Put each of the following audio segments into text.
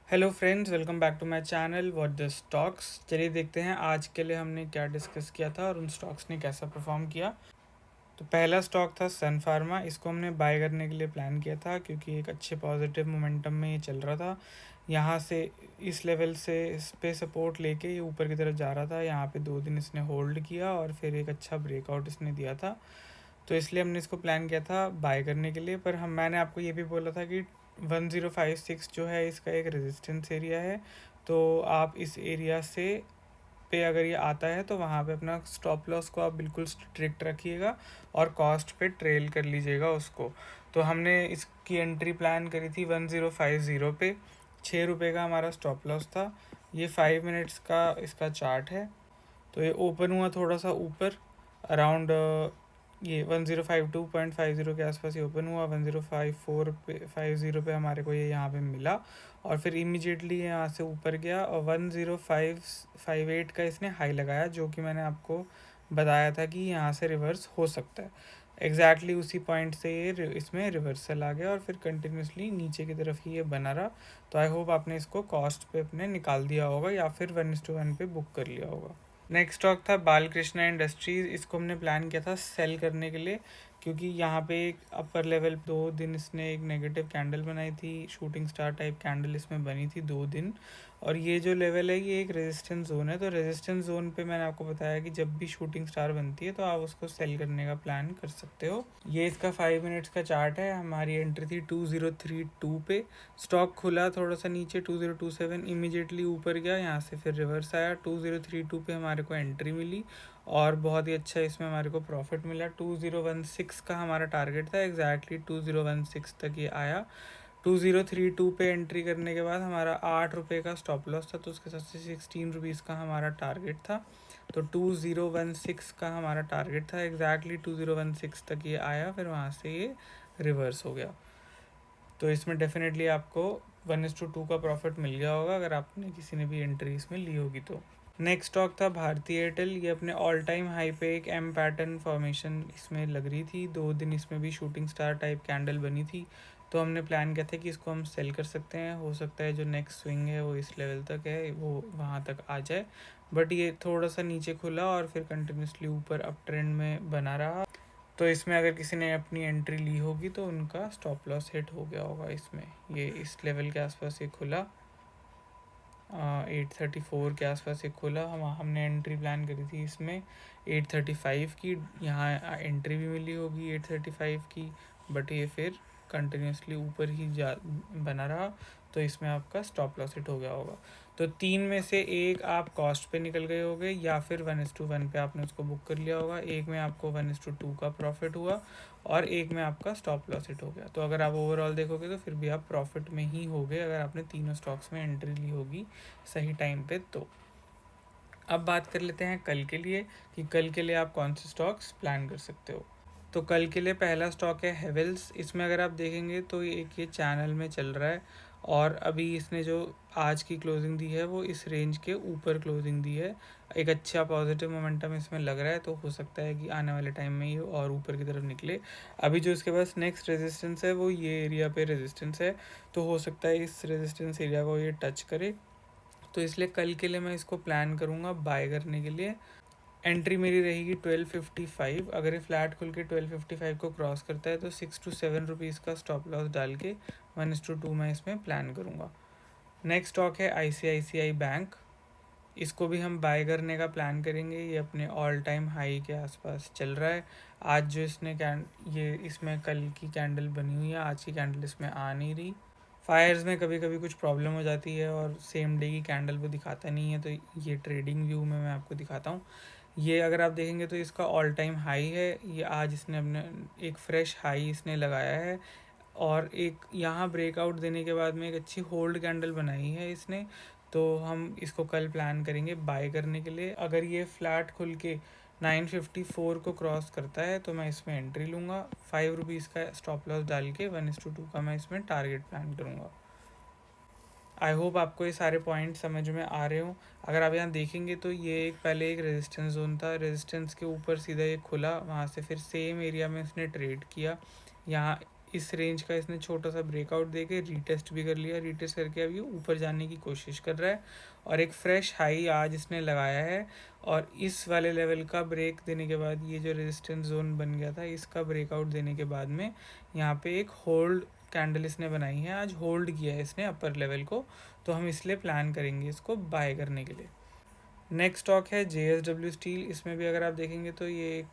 Hello friends, welcome back to my channel what the stocks. चलिए देखते हैं आज के लिए हमने क्या डिस्कस किया था और उन स्टॉक्स ने कैसा परफॉर्म किया। तो पहला स्टॉक था सन फार्मा। इसको हमने बाय करने के लिए प्लान किया था क्योंकि एक अच्छे पॉजिटिव मोमेंटम में ये चल रहा था। यहाँ से इस लेवल से इस पे सपोर्ट लेके ये ऊपर की तरफ जा रहा था। यहाँ पे 2 दिन इसने होल्ड किया और फिर एक अच्छा ब्रेकआउट इसने दिया था। तो इसलिए हमने इसको प्लान किया था बाय करने के लिए। पर हम मैंने आपको ये भी बोला था कि 1056 जो है इसका एक रेजिस्टेंस एरिया है। तो आप इस एरिया से पे अगर ये आता है तो वहाँ पे अपना स्टॉप लॉस को आप बिल्कुल स्ट्रिक्ट रखिएगा और कॉस्ट पे ट्रेल कर लीजिएगा उसको। तो हमने इसकी एंट्री प्लान करी थी 1050 पे। 6 रुपये का हमारा स्टॉप लॉस था। ये 5 मिनट्स का इसका चार्ट है। तो ये ओपन हुआ थोड़ा सा ऊपर अराउंड ये 1052.50 के आसपास ये ओपन हुआ। 1054 पे 50 पे हमारे को ये यहाँ पे मिला और फिर इमीडिएटली यहाँ से ऊपर गया और 10558 का इसने हाई लगाया, जो कि मैंने आपको बताया था कि यहाँ से रिवर्स हो सकता है। एग्जैक्टली उसी पॉइंट से ये इसमें रिवर्सल आ गया और फिर कंटिन्यूसली नीचे की तरफ ही ये बना रहा। तो आई होप आपने इसको कॉस्ट पे अपने निकाल दिया होगा या फिर 1:1 पे बुक कर लिया होगा। नेक्स्ट स्टॉक था बालकृष्णा इंडस्ट्रीज। इसको हमने प्लान किया था सेल करने के लिए क्योंकि यहाँ पे एक अपर लेवल 2 दिन इसने एक नेगेटिव कैंडल बनाई थी। शूटिंग स्टार टाइप कैंडल इसमें बनी थी 2 दिन। और ये जो लेवल है ये एक रेजिस्टेंस जोन है। तो रेजिस्टेंस जोन पे मैंने आपको बताया कि जब भी शूटिंग स्टार बनती है तो आप उसको सेल करने का प्लान कर सकते हो। ये इसका 5 मिनट्स का चार्ट है। हमारी एंट्री थी 2032 पे। स्टॉक खुला थोड़ा सा नीचे 2027, इमीडिएटली ऊपर गया, यहाँ से फिर रिवर्स आया। 2032 पे हमारे को एंट्री मिली और बहुत ही अच्छा इसमें हमारे को प्रॉफिट मिला। 2016 का हमारा टारगेट था, एग्जैक्टली 2016 तक ये आया। 2032 पे एंट्री करने के बाद हमारा 8 रुपये का स्टॉप लॉस था, तो उसके साथ से 16 रुपीज़ का हमारा टारगेट था। तो 2016 का हमारा टारगेट था, एग्जैक्टली 2016 तक ये आया, फिर वहाँ से ये रिवर्स हो गया। तो इसमें डेफिनेटली आपको 1:2 का प्रॉफिट मिल गया होगा अगर आपने किसी ने भी एंट्री इसमें ली होगी तो। नेक्स्ट स्टॉक था भारती एयरटेल। ये अपने ऑल टाइम हाई पे एक एम पैटर्न फॉर्मेशन इसमें लग रही थी। 2 दिन इसमें भी शूटिंग स्टार टाइप कैंडल बनी थी। तो हमने प्लान किया था कि इसको हम सेल कर सकते हैं। हो सकता है जो नेक्स्ट स्विंग है वो इस लेवल तक है, वो वहाँ तक आ जाए। बट ये थोड़ा सा नीचे खुला और फिर कंटिन्यूसली ऊपर अप ट्रेंड में बना रहा। तो इसमें अगर किसी ने अपनी एंट्री ली होगी तो उनका स्टॉप लॉस हिट हो गया होगा इसमें। ये इस लेवल के आसपास ये खुला, 834 के आसपास ये खुला। हमने एंट्री प्लान करी थी इसमें 835 की। यहाँ एंट्री भी मिली होगी 835 की, बट ये फिर कंटिन्यूसली ऊपर ही जा बना रहा। तो इसमें आपका स्टॉप लॉस हिट हो गया होगा। तो 3 में से 1 आप कॉस्ट पे निकल गए होगे या फिर 1:1 पे आपने उसको बुक कर लिया होगा। एक में आपको 1:2 का प्रॉफिट हुआ और एक में आपका स्टॉप लॉस हिट हो गया। तो अगर आप ओवरऑल देखोगे तो फिर भी आप प्रॉफिट में ही हो गए अगर आपने तीनों स्टॉक्स में एंट्री ली होगी सही टाइम पे। तो अब बात कर लेते हैं कल के लिए कि कल के लिए आप कौन से स्टॉक्स प्लान कर सकते हो। तो कल के लिए पहला स्टॉक है हेवेल्स। इसमें अगर आप देखेंगे तो ये चैनल में चल रहा है और अभी इसने जो आज की क्लोजिंग दी है वो इस रेंज के ऊपर क्लोजिंग दी है। एक अच्छा पॉजिटिव मोमेंटम इसमें लग रहा है, तो हो सकता है कि आने वाले टाइम में ये और ऊपर की तरफ निकले। अभी जो इसके पास नेक्स्ट रेजिस्टेंस है वो ये एरिया पे रेजिस्टेंस है, तो हो सकता है इस रेजिस्टेंस एरिया को ये टच करे। तो इसलिए कल के लिए मैं इसको प्लान करूँगा बाय करने के लिए। एंट्री मेरी रहेगी 1255। अगर ये फ्लैट खुल के 1255 को क्रॉस करता है तो 6 to 7 रुपीज़ का स्टॉप लॉस डाल के 1:2 मैं इसमें प्लान करूँगा। नेक्स्ट स्टॉक है ICICI बैंक। इसको भी हम बाय करने का प्लान करेंगे। ये अपने ऑल टाइम हाई के आसपास चल रहा है। आज जो इसने ये इसमें कल की कैंडल बनी हुई है, आज की कैंडल इसमें आ नहीं रही। फायर्स में कभी कभी कुछ प्रॉब्लम हो जाती है और सेम डे की कैंडल वो दिखाता नहीं है, तो ये ट्रेडिंग व्यू में मैं आपको दिखाता हूँ। ये अगर आप देखेंगे तो इसका ऑल टाइम हाई है। ये आज इसने अपने एक फ्रेश हाई इसने लगाया है और एक यहाँ ब्रेकआउट देने के बाद में एक अच्छी होल्ड कैंडल बनाई है इसने। तो हम इसको कल प्लान करेंगे बाय करने के लिए। अगर ये फ्लैट खुल के 954 को क्रॉस करता है तो मैं इसमें एंट्री लूँगा। 5 रुपीज़ का स्टॉप लॉस डाल के 1:2 का मैं इसमें टारगेट प्लान करूँगा। आई होप आपको ये सारे पॉइंट समझ में आ रहे हो। अगर आप यहाँ देखेंगे तो ये एक पहले एक रेजिस्टेंस जोन था, रेजिस्टेंस के ऊपर सीधा ये खुला, वहाँ से फिर सेम एरिया में इसने ट्रेड किया। यहाँ इस रेंज का इसने छोटा सा ब्रेकआउट दे के रीटेस्ट भी कर लिया। रीटेस्ट करके अब ये ऊपर जाने की कोशिश कर रहा है और एक फ्रेश हाई आज इसने लगाया है। और इस वाले लेवल का ब्रेक देने के बाद ये जो रेजिस्टेंस जोन बन गया था, इसका ब्रेकआउट देने के बाद में यहाँ पे एक होल्ड कैंडल इसने बनाई है, आज होल्ड किया है इसने अपर लेवल को। तो हम इसलिए प्लान करेंगे इसको बाय करने के लिए। नेक्स्ट स्टॉक है JSW स्टील। इसमें भी अगर आप देखेंगे तो ये एक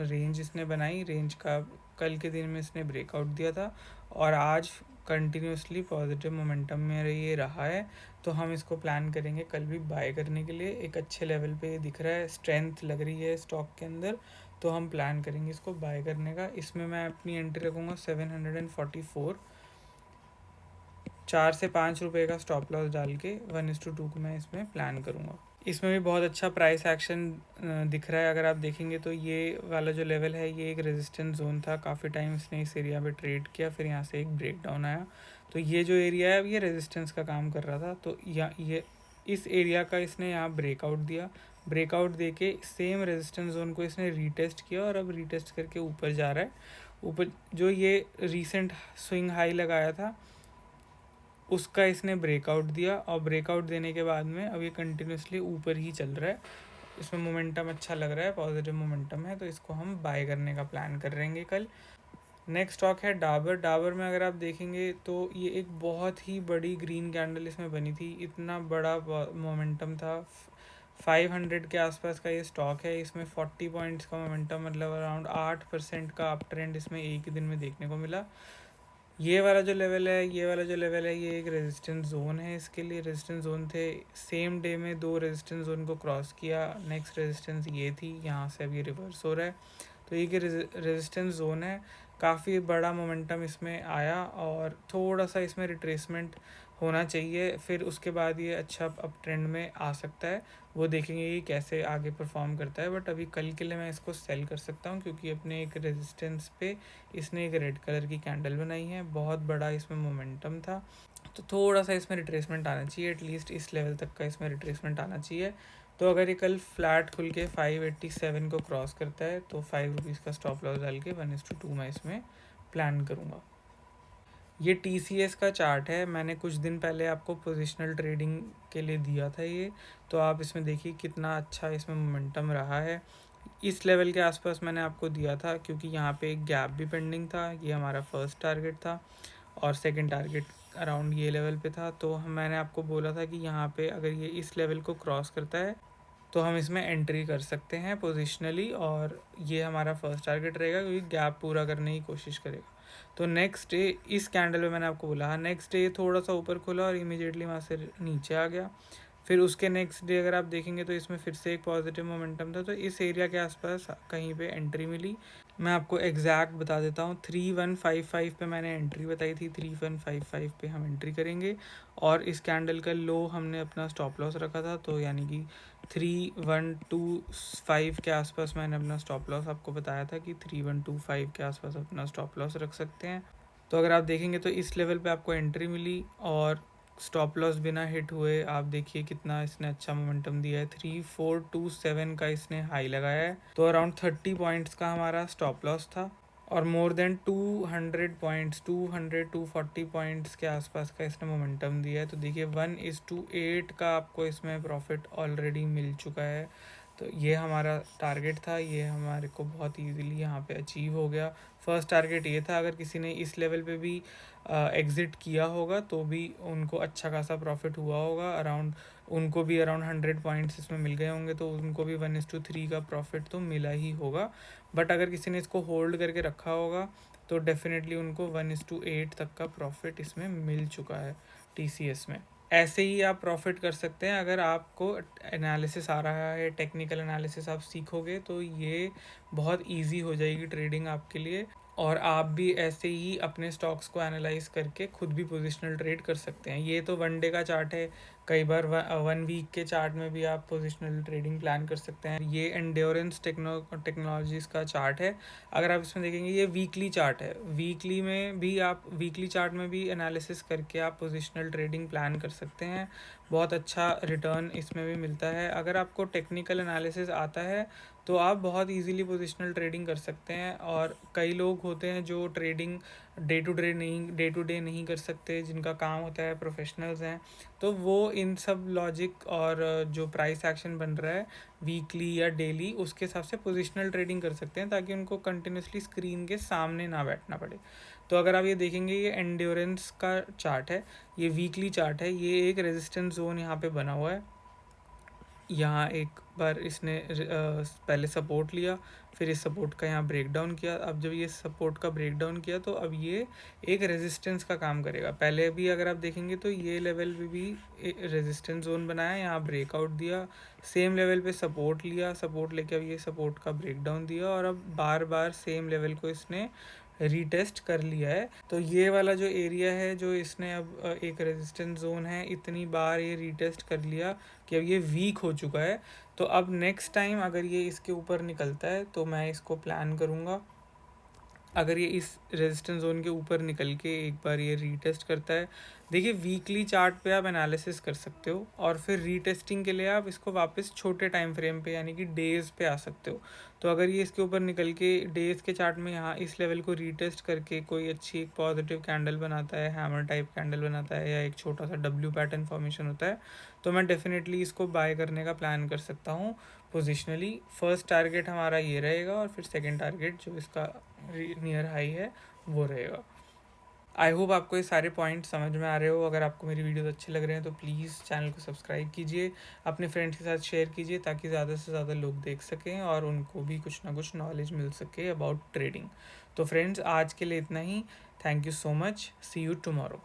रेंज इसने बनाई, रेंज का कल के दिन में इसने ब्रेकआउट दिया था और आज कंटिन्यूसली पॉजिटिव मोमेंटम में ये रहा है। तो हम इसको प्लान करेंगे कल भी बाय करने के लिए। एक अच्छे लेवल पे दिख रहा है, स्ट्रेंथ लग रही है स्टॉक के अंदर, तो हम प्लान करेंगे इसको बाय करने का। इसमें मैं अपनी एंट्री रखूँगा 744। 4 से 5 रुपये का स्टॉप लॉस डाल के 1:2 को मैं इसमें प्लान करूँगा। इसमें भी बहुत अच्छा प्राइस एक्शन दिख रहा है। अगर आप देखेंगे तो ये वाला जो लेवल है ये एक रेजिस्टेंस जोन था, काफ़ी टाइम इसने इस एरिया पे ट्रेड किया, फिर यहाँ से एक ब्रेक डाउन आया। तो ये जो एरिया है ये रेजिस्टेंस का काम कर रहा था। तो ये इस एरिया का इसने यहाँ ब्रेकआउट दिया, ब्रेकआउट दे के सेम रेजिस्टेंस जोन को इसने रीटेस्ट किया और अब रीटेस्ट करके ऊपर जा रहा है। ऊपर जो ये रिसेंट स्विंग हाई लगाया था उसका इसने ब्रेकआउट दिया और ब्रेकआउट देने के बाद में अब ये कंटिन्यूसली ऊपर ही चल रहा है। इसमें मोमेंटम अच्छा लग रहा है, पॉजिटिव मोमेंटम है, तो इसको हम बाय करने का प्लान कर रहेंगे कल। नेक्स्ट स्टॉक है डाबर। डाबर में अगर आप देखेंगे तो ये एक बहुत ही बड़ी ग्रीन कैंडल इसमें बनी थी, इतना बड़ा मोमेंटम था। 500 के आसपास का ये स्टॉक है। इसमें 40 पॉइंट्स का मोमेंटम, मतलब अराउंड 8% का अप ट्रेंड इसमें एक ही दिन में देखने को मिला। ये वाला जो लेवल है ये एक रेजिस्टेंस जोन है। इसके लिए रेजिस्टेंस जोन थे, सेम डे में 2 रेजिस्टेंस जोन को क्रॉस किया। नेक्स्ट रेजिस्टेंस ये थी, यहाँ से अब ये रिवर्स हो रहा है। तो ये रेजिस्टेंस जोन है, काफ़ी बड़ा मोमेंटम इसमें आया और थोड़ा सा इसमें रिट्रेसमेंट होना चाहिए, फिर उसके बाद ये अच्छा अप ट्रेंड में आ सकता है। वो देखेंगे कि कैसे आगे परफॉर्म करता है, बट अभी कल के लिए मैं इसको सेल कर सकता हूँ क्योंकि अपने एक रेजिस्टेंस पे इसने एक रेड कलर की कैंडल बनाई है, बहुत बड़ा इसमें मोमेंटम था। तो थोड़ा सा इसमें रिट्रेसमेंट आना चाहिए, एटलीस्ट इस लेवल तक का इसमें रिट्रेसमेंट आना चाहिए। तो अगर ये कल फ्लैट खुल के 587 को क्रॉस करता है तो 5 रुपीज़ का स्टॉप लॉस डाल के 1:2 मैं इसमें प्लान करूँगा। ये TCS का चार्ट है, मैंने कुछ दिन पहले आपको पोजिशनल ट्रेडिंग के लिए दिया था ये, तो आप इसमें देखिए कितना अच्छा इसमें मोमेंटम रहा है। इस लेवल के आसपास मैंने आपको दिया था क्योंकि यहाँ पे एक गैप भी पेंडिंग था। ये हमारा फर्स्ट टारगेट था और सेकंड टारगेट अराउंड ये लेवल पे था। तो मैंने आपको बोला था कि यहाँ पे अगर ये इस लेवल को क्रॉस करता है तो हम इसमें एंट्री कर सकते हैं पोजिशनली, और ये हमारा फर्स्ट टारगेट रहेगा क्योंकि गैप पूरा करने की कोशिश करेगा। तो नेक्स्ट डे इस कैंडल में मैंने आपको बोला, नेक्स्ट डे थोड़ा सा ऊपर खुला और इमीडिएटली वहाँ से नीचे आ गया। फिर उसके नेक्स्ट डे अगर आप देखेंगे तो इसमें फिर से एक पॉजिटिव मोमेंटम था, तो इस एरिया के आसपास कहीं पे एंट्री मिली। मैं आपको एग्जैक्ट बता देता हूँ, 3155 पे मैंने एंट्री बताई थी, 3155 पे हम एंट्री करेंगे। और इस कैंडल का लो हमने अपना स्टॉप लॉस रखा था, तो यानी कि 3125 के आसपास मैंने अपना स्टॉप लॉस आपको बताया था कि 3125 के आसपास अपना स्टॉप लॉस रख सकते हैं। तो अगर आप देखेंगे तो इस लेवल पे आपको एंट्री मिली और स्टॉप लॉस बिना हिट हुए आप देखिए कितना इसने अच्छा मोमेंटम दिया है। 3427 का इसने हाई लगाया है, तो अराउंड 30 पॉइंट्स का हमारा स्टॉप लॉस था और मोर देन 200 पॉइंट्स 240 पॉइंट्स के आसपास का इसने मोमेंटम दिया है। तो देखिए 1:8 का आपको इसमें प्रॉफिट ऑलरेडी मिल चुका है। तो ये हमारा टारगेट था, ये हमारे को बहुत इजीली यहाँ पे अचीव हो गया। फर्स्ट टारगेट ये था, अगर किसी ने इस लेवल पे भी एग्ज़िट किया होगा तो भी उनको अच्छा खासा प्रॉफिट हुआ होगा। उनको भी अराउंड 100 पॉइंट्स इसमें मिल गए होंगे, तो उनको भी 1:3 का प्रॉफिट तो मिला ही होगा। बट अगर किसी ने इसको होल्ड करके रखा होगा तो डेफिनेटली उनको 1:8 तक का प्रॉफिट इसमें मिल चुका है TCS में। ऐसे ही आप प्रॉफिट कर सकते हैं। अगर आपको एनालिसिस आ रहा है, टेक्निकल एनालिसिस आप सीखोगे तो ये बहुत इजी हो जाएगी ट्रेडिंग आपके लिए, और आप भी ऐसे ही अपने स्टॉक्स को एनालाइज करके खुद भी पोजिशनल ट्रेड कर सकते हैं। ये तो 1 डे का चार्ट है, कई बार 1 वीक के चार्ट में भी आप पोजिशनल ट्रेडिंग प्लान कर सकते हैं। ये एंड्योरेंस टेक्नोलॉजीज का चार्ट है। अगर आप इसमें देखेंगे ये वीकली चार्ट है, वीकली चार्ट में भी एनालिसिस करके आप पोजिशनल ट्रेडिंग प्लान कर सकते हैं। बहुत अच्छा रिटर्न इसमें भी मिलता है। अगर आपको टेक्निकल एनालिसिस आता है तो आप बहुत इजीली पोजिशनल ट्रेडिंग कर सकते हैं। और कई लोग होते हैं जो ट्रेडिंग डे टू डे नहीं कर सकते, जिनका काम होता है, प्रोफेशनल्स हैं, तो वो इन सब लॉजिक और जो प्राइस एक्शन बन रहा है वीकली या डेली, उसके हिसाब से पोजिशनल ट्रेडिंग कर सकते हैं, ताकि उनको कंटिन्यूसली स्क्रीन के सामने ना बैठना पड़े। तो अगर आप ये देखेंगे, ये एंड्योरेंस का चार्ट है, ये वीकली चार्ट है, ये एक रेजिस्टेंस जोन यहाँ पे बना हुआ है। यहाँ एक बार इसने पहले सपोर्ट लिया, फिर इस सपोर्ट का यहाँ ब्रेक डाउन किया। अब जब ये सपोर्ट का ब्रेक डाउन किया तो अब ये एक रेजिस्टेंस का काम करेगा। पहले भी अगर आप देखेंगे तो ये लेवल पे भी रेजिस्टेंस जोन बनाया, यहाँ ब्रेकआउट दिया, सेम लेवल पे सपोर्ट लिया, सपोर्ट लेके अब ये सपोर्ट का ब्रेक डाउन दिया, और अब बार बार सेम लेवल को इसने रीटेस्ट कर लिया है। तो ये वाला जो एरिया है, जो इसने अब एक रेजिस्टेंस जोन है, इतनी बार ये रीटेस्ट कर लिया कि अब ये वीक हो चुका है। तो अब नेक्स्ट टाइम अगर ये इसके ऊपर निकलता है तो मैं इसको प्लान करूँगा, अगर ये इस रेजिस्टेंस जोन के ऊपर निकल के एक बार ये रीटेस्ट करता है, देखिए वीकली चार्ट पे आप एनालिसिस कर सकते हो, और फिर रीटेस्टिंग के लिए आप इसको वापस छोटे टाइम फ्रेम पे यानी कि डेज़ पे आ सकते हो। तो अगर ये इसके ऊपर निकल के डेज़ के चार्ट में यहाँ इस लेवल को रीटेस्ट करके कोई अच्छी एक पॉजिटिव कैंडल बनाता है, हैमर टाइप कैंडल बनाता है, या एक छोटा सा डब्ल्यू पैटर्न फॉर्मेशन होता है, तो मैं डेफिनेटली इसको बाय करने का प्लान कर सकता हूँ पोजिशनली। फर्स्ट टारगेट हमारा ये रहेगा, और फिर सेकेंड टारगेट जो इसका नियर हाई है वो रहेगा। आई होप आपको ये सारे पॉइंट समझ में आ रहे हो। अगर आपको मेरी वीडियोस अच्छे लग रहे हैं तो प्लीज़ चैनल को सब्सक्राइब कीजिए, अपने फ्रेंड्स के साथ शेयर कीजिए, ताकि ज़्यादा से ज़्यादा लोग देख सकें और उनको भी कुछ ना कुछ नॉलेज मिल सके अबाउट ट्रेडिंग। तो फ्रेंड्स, आज के लिए इतना ही। Thank you so much, see you tomorrow.